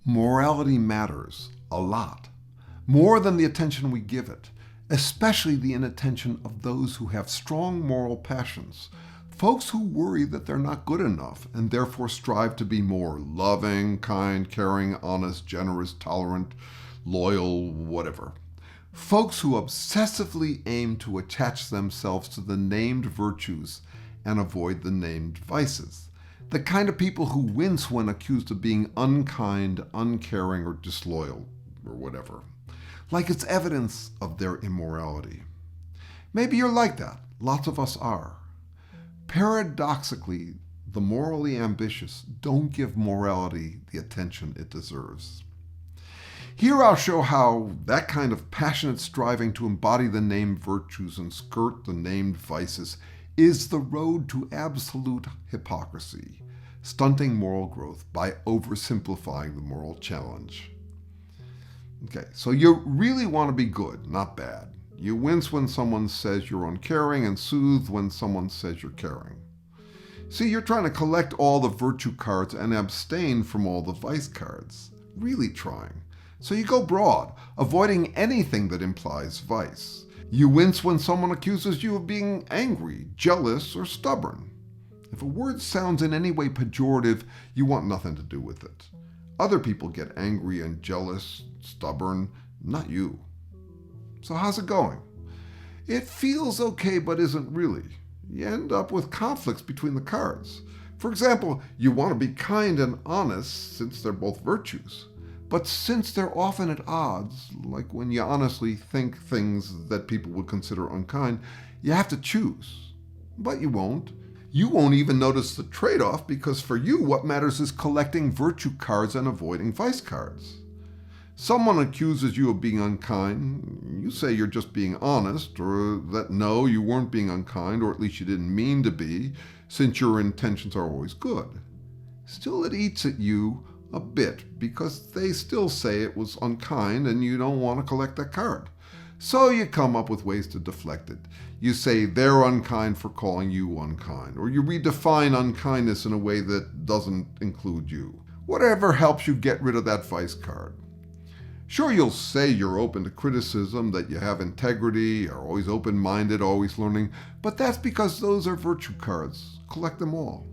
Morality matters a lot, more than the attention we give it, especially the inattention of those who have strong moral passions, folks who worry that they're not good enough and therefore strive to be more loving, kind, caring, honest, generous, tolerant, loyal, whatever. Folks who obsessively aim to attach themselves to the named virtues and avoid the named vices. The kind of people who wince when accused of being unkind, uncaring, or disloyal, or whatever, like it's evidence of their immorality. Maybe you're like that. Lots of us are. Paradoxically, the morally ambitious don't give morality the attention it deserves. Here I'll show how that kind of passionate striving to embody the named virtues and skirt the named vices is the road to absolute hypocrisy, stunting moral growth by oversimplifying the moral challenge. Okay, so you really want to be good, not bad. You wince when someone says you're uncaring and soothe when someone says you're caring. See, you're trying to collect all the virtue cards and abstain from all the vice cards. Really trying. So you go broad, avoiding anything that implies vice. You wince when someone accuses you of being angry, jealous, or stubborn. If a word sounds in any way pejorative, you want nothing to do with it. Other people get angry and jealous, stubborn, not you. So how's it going? It feels okay, but isn't really. You end up with conflicts between the cards. For example, you want to be kind and honest since they're both virtues. But since they're often at odds, like when you honestly think things that people would consider unkind, you have to choose. But you won't. You won't even notice the trade-off because for you, what matters is collecting virtue cards and avoiding vice cards. Someone accuses you of being unkind. You say you're just being honest, or that no, you weren't being unkind, or at least you didn't mean to be, since your intentions are always good. Still, it eats at you a bit because they still say it was unkind and you don't want to collect that card. So you come up with ways to deflect it. You say they're unkind for calling you unkind, or you redefine unkindness in a way that doesn't include you. Whatever helps you get rid of that vice card. Sure, you'll say you're open to criticism, that you have integrity, are always open-minded, always learning, but that's because those are virtue cards. Collect them all.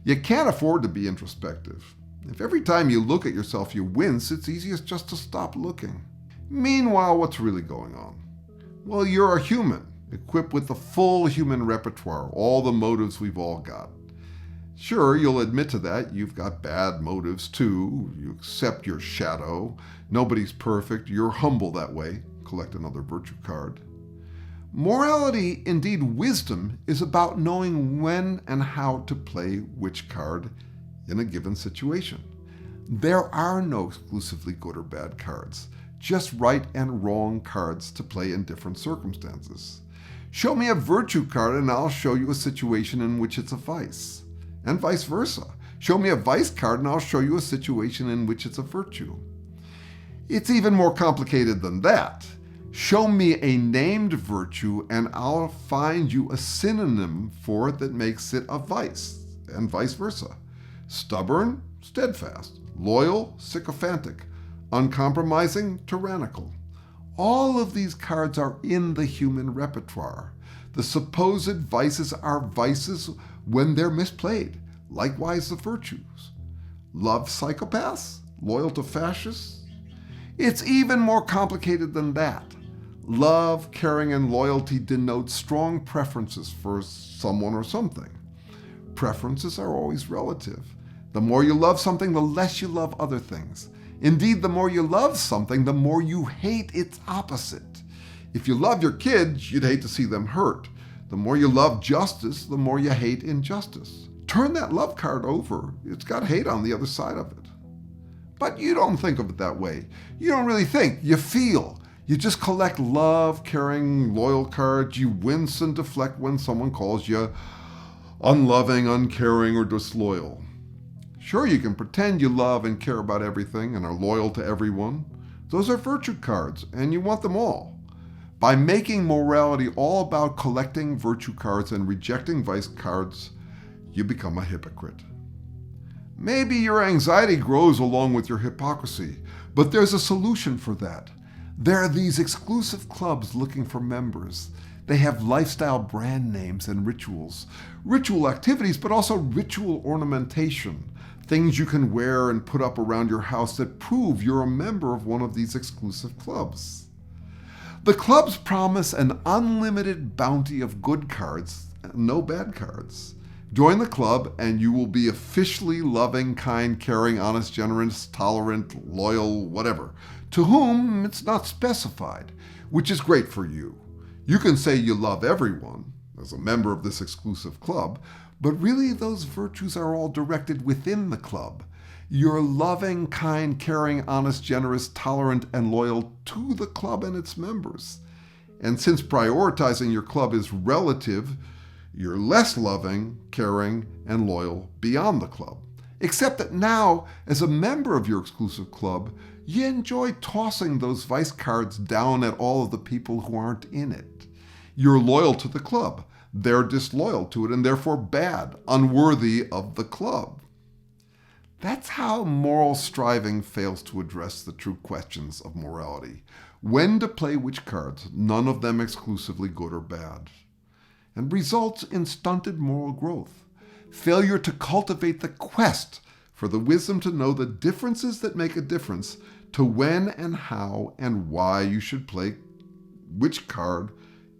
You can't afford to be introspective. If every time you look at yourself you wince, it's easiest just to stop looking. Meanwhile, what's really going on? Well, you're a human, equipped with the full human repertoire, all the motives we've all got. Sure, you'll admit to that. You've got bad motives too. You accept your shadow. Nobody's perfect. You're humble that way. Collect another virtue card. Morality, indeed wisdom, is about knowing when and how to play which card in a given situation. There are no exclusively good or bad cards, just right and wrong cards to play in different circumstances. Show me a virtue card and I'll show you a situation in which it's a vice, and vice versa. Show me a vice card and I'll show you a situation in which it's a virtue. It's even more complicated than that. Show me a named virtue and I'll find you a synonym for it that makes it a vice, and vice versa. Stubborn, steadfast. Loyal, sycophantic. Uncompromising, tyrannical. All of these cards are in the human repertoire. The supposed vices are vices when they're misplayed. Likewise, the virtues. Love psychopaths? Loyal to fascists? It's even more complicated than that. Love, caring, and loyalty denote strong preferences for someone or something. Preferences are always relative. The more you love something, the less you love other things. Indeed, the more you love something, the more you hate its opposite. If you love your kids, you'd hate to see them hurt. The more you love justice, the more you hate injustice. Turn that love card over. It's got hate on the other side of it. But you don't think of it that way. You don't really think. You feel. You just collect love, caring, loyal cards. You wince and deflect when someone calls you unloving, uncaring, or disloyal. Sure, you can pretend you love and care about everything and are loyal to everyone. Those are virtue cards, and you want them all. By making morality all about collecting virtue cards and rejecting vice cards, you become a hypocrite. Maybe your anxiety grows along with your hypocrisy, but there's a solution for that. There are these exclusive clubs looking for members. They have lifestyle brand names and ritual activities, but also ritual ornamentation, things you can wear and put up around your house that prove you're a member of one of these exclusive clubs. The clubs promise an unlimited bounty of good cards and no bad cards. Join the club and you will be officially loving, kind, caring, honest, generous, tolerant, loyal, whatever, to whom it's not specified, which is great for you. You can say you love everyone as a member of this exclusive club, but really those virtues are all directed within the club. You're loving, kind, caring, honest, generous, tolerant, and loyal to the club and its members. And since prioritizing your club is relative, you're less loving, caring, and loyal beyond the club. Except that now, as a member of your exclusive club, you enjoy tossing those vice cards down at all of the people who aren't in it. You're loyal to the club. They're disloyal to it and therefore bad, unworthy of the club. That's how moral striving fails to address the true questions of morality. When to play which cards, none of them exclusively good or bad. And results in stunted moral growth. Failure to cultivate the quest for the wisdom to know the differences that make a difference to when and how and why you should play which card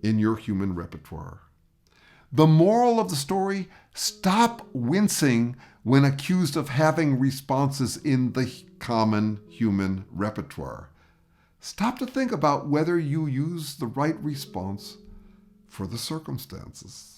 in your human repertoire. The moral of the story: stop wincing when accused of having responses in the common human repertoire. Stop to think about whether you use the right response for the circumstances.